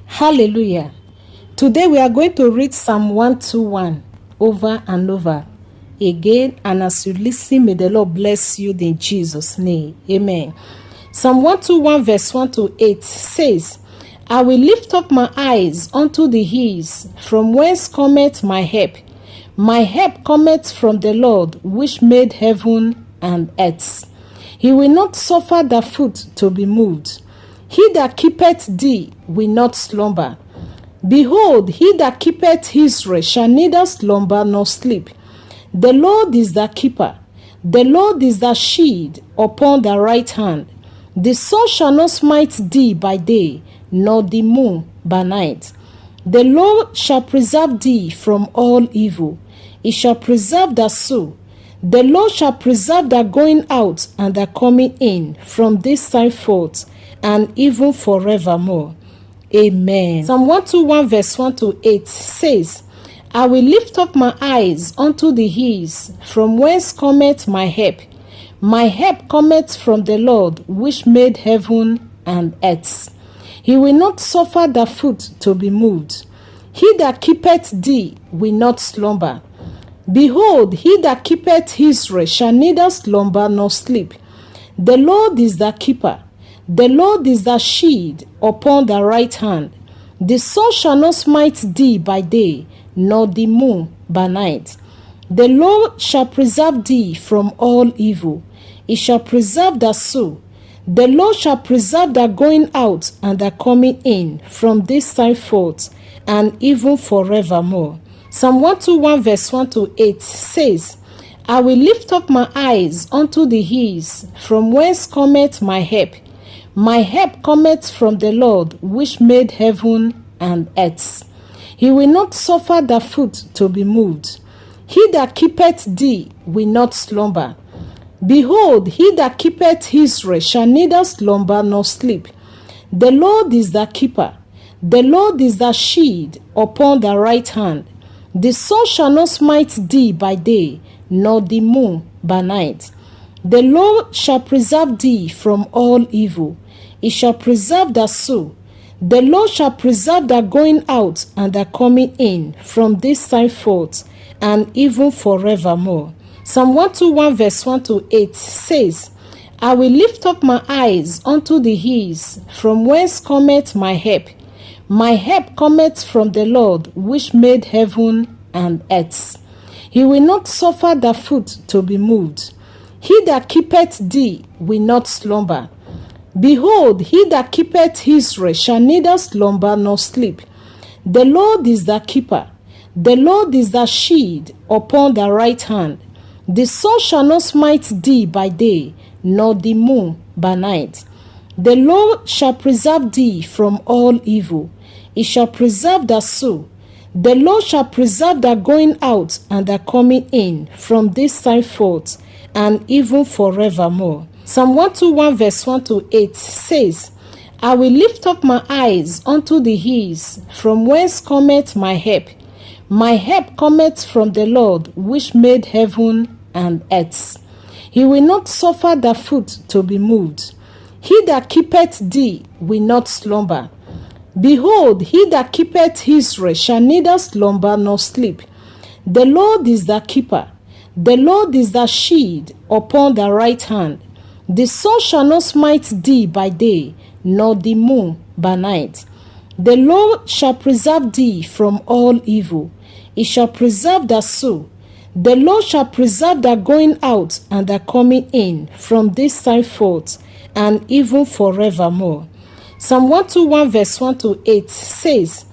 Hallelujah. Today we are going to read Psalm 121 over and over again, and as you listen, may the Lord bless you in Jesus' name. Amen. Psalm 121 verse 1 to 8 says, I will lift up my eyes unto the hills, from whence cometh my help. My help cometh from the Lord, which made heaven and earth. He will not suffer thy foot to be moved. He that keepeth thee will not slumber. Behold, he that keepeth Israel shall neither slumber nor sleep. The Lord is thy keeper. The Lord is thy shield upon thy right hand. The sun shall not smite thee by day, nor the moon by night. The Lord shall preserve thee from all evil. He shall preserve thy soul. The Lord shall preserve thy going out and thy coming in from this time forth, and even forevermore. Amen. Psalm 121 verse 1 to 8 says, I will lift up my eyes unto the hills, from whence cometh my help. My help cometh from the Lord, which made heaven and earth. He will not suffer thy foot to be moved. He that keepeth thee will not slumber. Behold, he that keepeth Israel shall neither slumber nor sleep. The Lord is thy keeper. The Lord is thy shield upon thy right hand. The sun shall not smite thee by day, nor the moon by night. The Lord shall preserve thee from all evil. He shall preserve thy soul. The Lord shall preserve thy going out and thy coming in from this time forth, and even forevermore. Psalm 121 verse 1 to 8 says, I will lift up my eyes unto the hills, from whence cometh my help. My help cometh from the Lord, which made heaven and earth. He will not suffer thy foot to be moved. He that keepeth thee will not slumber. Behold, he that keepeth Israel shall neither slumber nor sleep. The Lord is thy keeper. The Lord is thy shield upon thy right hand. The sun shall not smite thee by day, nor the moon by night. The Lord shall preserve thee from all evil. He shall preserve thy soul. The Lord shall preserve thy going out and thy coming in from this time forth, and even forevermore. Psalm 121 verse 1 to 8 says, I will lift up my eyes unto the hills, from whence cometh my help. My help cometh from the Lord, which made heaven and earth. He will not suffer thy foot to be moved. He that keepeth thee will not slumber. Behold, he that keepeth Israel shall neither slumber nor sleep. The Lord is thy keeper. The Lord is thy shield upon thy right hand. The sun shall not smite thee by day, nor the moon by night. The Lord shall preserve thee from all evil. He shall preserve thy soul. The Lord shall preserve thy going out and thy coming in from this time forth, and even forevermore. Psalm 121 verse 1 to 8 says, I will lift up my eyes unto the hills, from whence cometh my help. My help cometh from the Lord, which made heaven and earth. He will not suffer thy foot to be moved. He that keepeth thee will not slumber. Behold, he that keepeth Israel shall neither slumber nor sleep. The Lord is thy keeper. The Lord is thy shield upon thy right hand. The sun shall not smite thee by day, nor the moon by night. The Lord shall preserve thee from all evil. He shall preserve thy soul. The Lord shall preserve thy going out and thy coming in from this time forth, and even forevermore. Psalm 121 verse 1 to 8 says,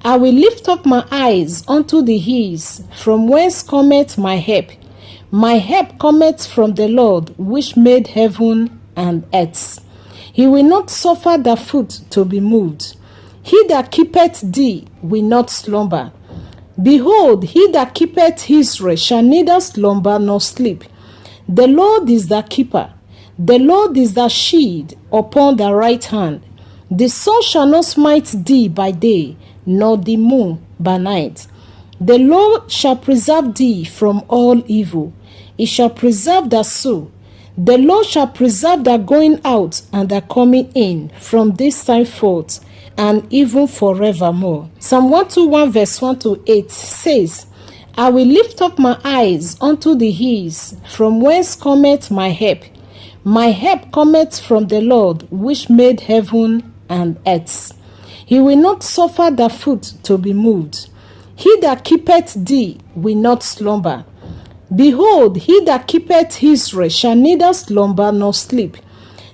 I will lift up my eyes unto the hills, from whence cometh my help. My help cometh from the Lord, which made heaven and earth. He will not suffer thy foot to be moved. He that keepeth thee will not slumber. Behold, he that keepeth Israel shall neither slumber nor sleep. The Lord is thy keeper. The Lord is thy shield upon thy right hand. The sun shall not smite thee by day, nor the moon by night. The Lord shall preserve thee from all evil. He shall preserve thy soul. The Lord shall preserve thy going out and thy coming in from this time forth, and even forevermore. Psalm 121 verse 1 to 8 says, I will lift up my eyes unto the hills, from whence cometh my help. My help cometh from the Lord, which made heaven and earth. He will not suffer thy foot to be moved. He that keepeth thee will not slumber. Behold, he that keepeth Israel shall neither slumber nor sleep.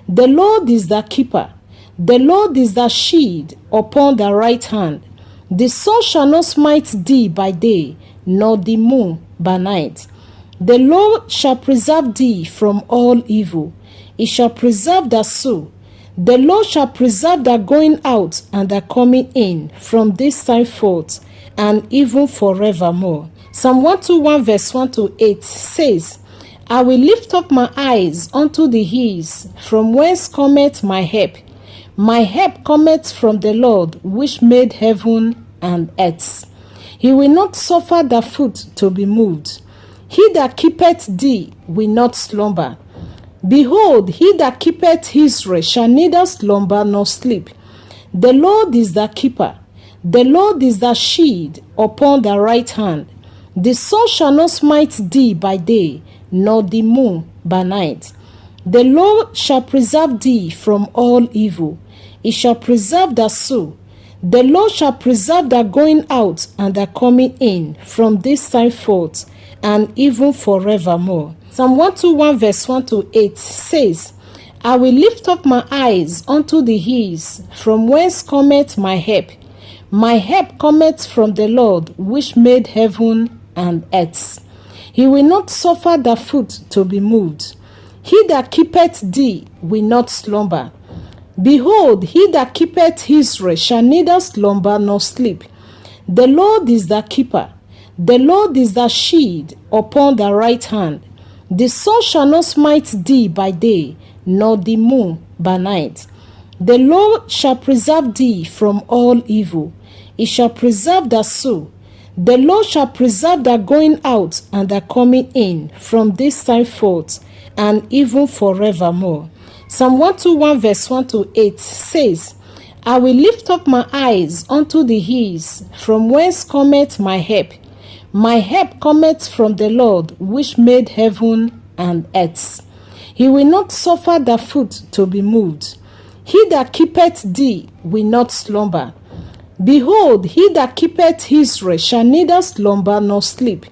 The Lord is thy keeper. The Lord is thy shield upon thy right hand. The sun shall not smite thee by day, nor the moon by night. The Lord shall preserve thee from all evil. He shall preserve thy soul. The Lord shall preserve thy going out and thy coming in from this time forth, and even forevermore. Psalm 121 verse 1 to 8 says, I will lift up my eyes unto the hills, from whence cometh my help. My help cometh from the Lord, which made heaven and earth. He will not suffer thy foot to be moved. He that keepeth thee will not slumber. Behold, he that keepeth Israel shall neither slumber nor sleep. The Lord is thy keeper. The Lord is thy shield upon thy right hand. The sun shall not smite thee by day, nor the moon by night. The Lord shall preserve thee from all evil. He shall preserve thy soul. The Lord shall preserve thy going out and thy coming in from this time forth, and even forevermore. Psalm 121 verse 1 to 8 says, I will lift up my eyes unto the hills, from whence cometh my help. My help cometh from the Lord, which made heaven and earth. He will not suffer thy foot to be moved. He that keepeth thee will not slumber. Behold, he that keepeth Israel shall neither slumber nor sleep. The Lord is thy keeper. The Lord is thy shield upon thy right hand. The sun shall not smite thee by day, nor the moon by night. The Lord shall preserve thee from all evil. He shall preserve thy soul. The Lord shall preserve thy going out and thy coming in from this time forth, and even forevermore. Psalm 121 verse 1 to 8 says, I will lift up my eyes unto the hills, from whence cometh my help. My help cometh from the Lord, which made heaven and earth. He will not suffer thy foot to be moved. He that keepeth thee will not slumber. Behold, he that keepeth Israel shall neither slumber nor sleep.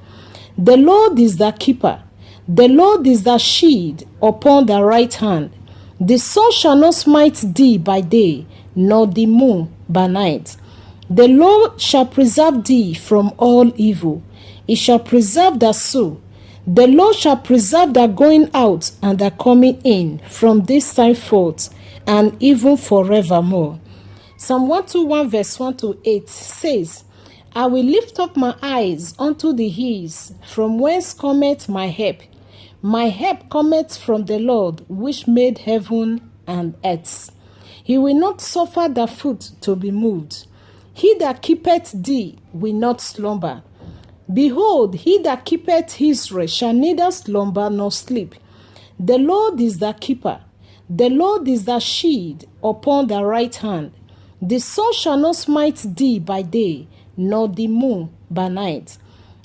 The Lord is thy keeper. The Lord is thy shield upon thy right hand. The sun shall not smite thee by day, nor the moon by night. The Lord shall preserve thee from all evil. He shall preserve thy soul. The Lord shall preserve thy going out and thy coming in from this time forth, and even forevermore. Psalm 121 verse 1 to 8 says, I will lift up my eyes unto the hills, from whence cometh my help. My help cometh from the Lord, which made heaven and earth. He will not suffer thy foot to be moved. He that keepeth thee will not slumber. Behold, he that keepeth Israel shall neither slumber nor sleep. The Lord is thy keeper. The Lord is thy shield upon thy right hand. The sun shall not smite thee by day, nor the moon by night.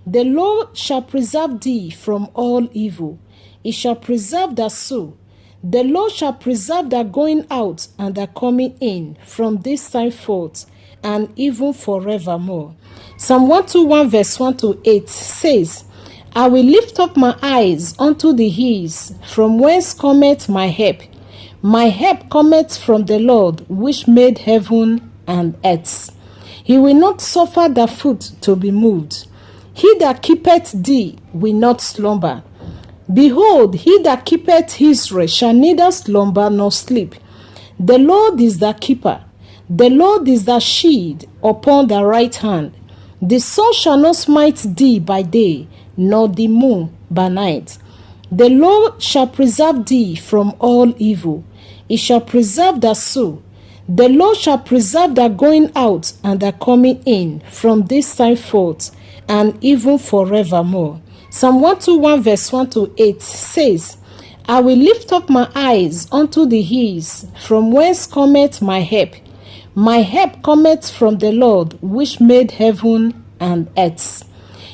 The Lord shall preserve thee from all evil. He shall preserve thy soul. The Lord shall preserve thy going out and thy coming in from this time forth, and even forevermore. Psalm 121 verse 1 to 8 says, I will lift up my eyes unto the hills, from whence cometh my help. My help cometh from the Lord, which made heaven and earth. He will not suffer thy foot to be moved. He that keepeth thee will not slumber. Behold, he that keepeth Israel shall neither slumber nor sleep. The Lord is thy keeper. The Lord is thy shield upon thy right hand. The sun shall not smite thee by day, nor the moon by night. The Lord shall preserve thee from all evil. He shall preserve thy soul. The Lord shall preserve thy going out and thy coming in from this time forth, and even forevermore. Psalm 121 verse 1 to 8 says, I will lift up my eyes unto the hills, from whence cometh my help. My help cometh from the Lord, which made heaven and earth.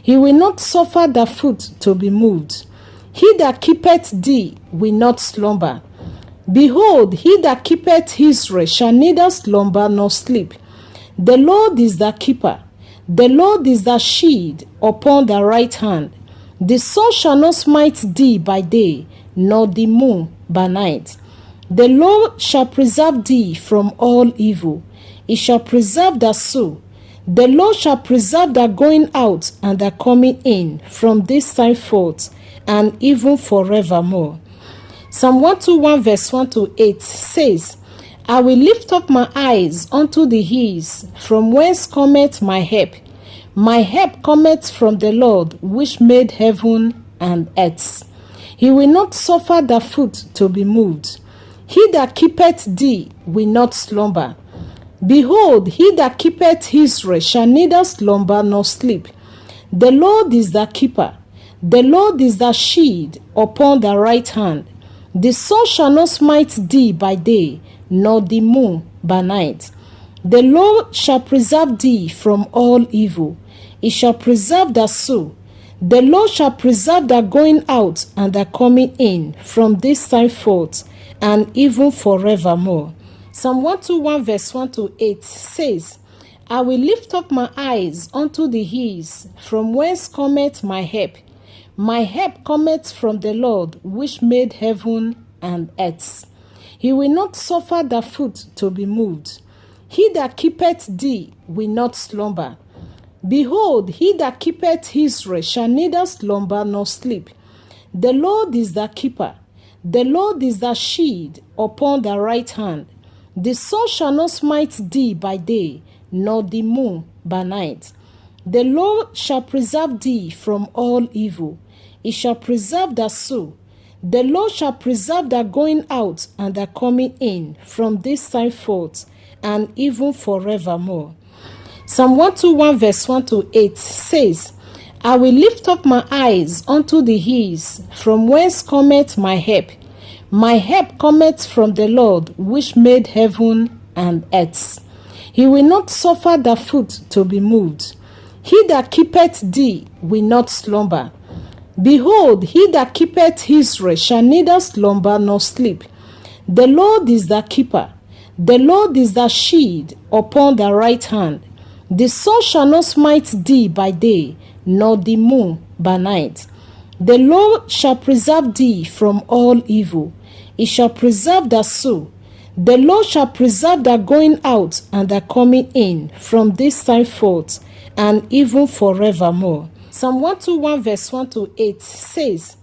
He will not suffer thy foot to be moved. He that keepeth thee will not slumber. Behold, he that keepeth Israel shall neither slumber nor sleep. The Lord is thy keeper. The Lord is thy shield upon thy right hand. The sun shall not smite thee by day, nor the moon by night. The Lord shall preserve thee from all evil. He shall preserve thy soul. The Lord shall preserve thy going out and thy coming in from this time forth, and even forevermore. Psalm 121 verse 1 to 8 says, I will lift up my eyes unto the hills, from whence cometh my help. My help cometh from the Lord, which made heaven and earth. He will not suffer thy foot to be moved. He that keepeth thee will not slumber. Behold, he that keepeth Israel shall neither slumber nor sleep. The Lord is thy keeper. The Lord is thy shield upon thy right hand. The sun shall not smite thee by day, nor the moon by night. The Lord shall preserve thee from all evil. He shall preserve thy soul. The Lord shall preserve thy going out and thy coming in from this time forth, and even forevermore. Psalm 121 verse 1 to 8 says, I will lift up my eyes unto the hills, from whence cometh my help. My help cometh from the Lord, which made heaven and earth. He will not suffer thy foot to be moved. He that keepeth thee will not slumber. Behold, he that keepeth Israel shall neither slumber nor sleep. The Lord is thy keeper. The Lord is thy shield upon thy right hand. The sun shall not smite thee by day, nor the moon by night. The Lord shall preserve thee from all evil. He shall preserve thy soul. The Lord shall preserve thy going out and thy coming in from this time forth, and even forevermore. Psalm 121 verse 1 to 8 says, I will lift up my eyes unto the hills, from whence cometh my help. My help cometh from the Lord, which made heaven and earth. He will not suffer thy foot to be moved. He that keepeth thee will not slumber. Behold, he that keepeth Israel shall neither slumber nor sleep. The Lord is thy keeper. The Lord is thy shield upon thy right hand. The sun shall not smite thee by day, nor the moon by night. The Lord shall preserve thee from all evil. He shall preserve thy soul. The Lord shall preserve thy going out and thy coming in from this time forth, and even forevermore. Psalm 121 verse 1 to 8 says,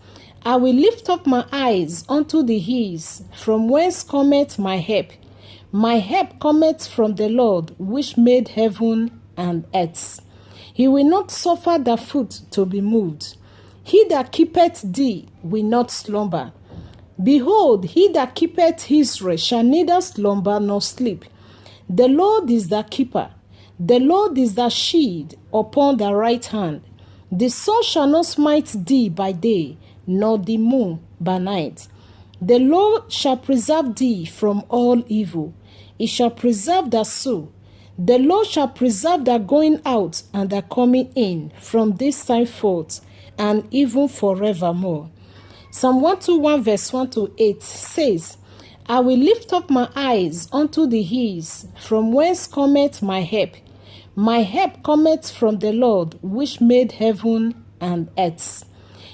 I will lift up my eyes unto the hills, from whence cometh my help. My help cometh from the Lord, which made heaven and earth. He will not suffer thy foot to be moved. He that keepeth thee will not slumber. Behold, he that keepeth Israel shall neither slumber nor sleep. The Lord is thy keeper. The Lord is thy shield upon thy right hand. The sun shall not smite thee by day, nor the moon by night. The Lord shall preserve thee from all evil. He shall preserve thy soul. The Lord shall preserve thy going out and thy coming in from this time forth, and even forevermore. Psalm 121 verse 1 to 8 says, I will lift up my eyes unto the hills, from whence cometh my help. My help cometh from the Lord, which made heaven and earth.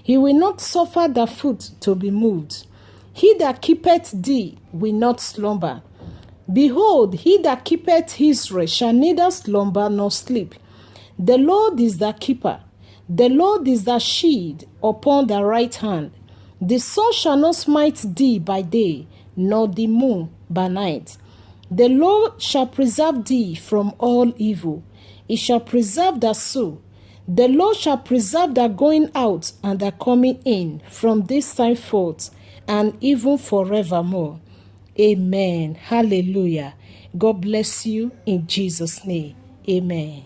He will not suffer thy foot to be moved. He that keepeth thee will not slumber. Behold, he that keepeth Israel shall neither slumber nor sleep. The Lord is thy keeper. The Lord is thy shield upon thy right hand. The sun shall not smite thee by day, nor the moon by night. The Lord shall preserve thee from all evil. He shall preserve thy soul. The Lord shall preserve thy going out and thy coming in from this time forth, and even forevermore. Amen. Hallelujah. God bless you in Jesus' name. Amen.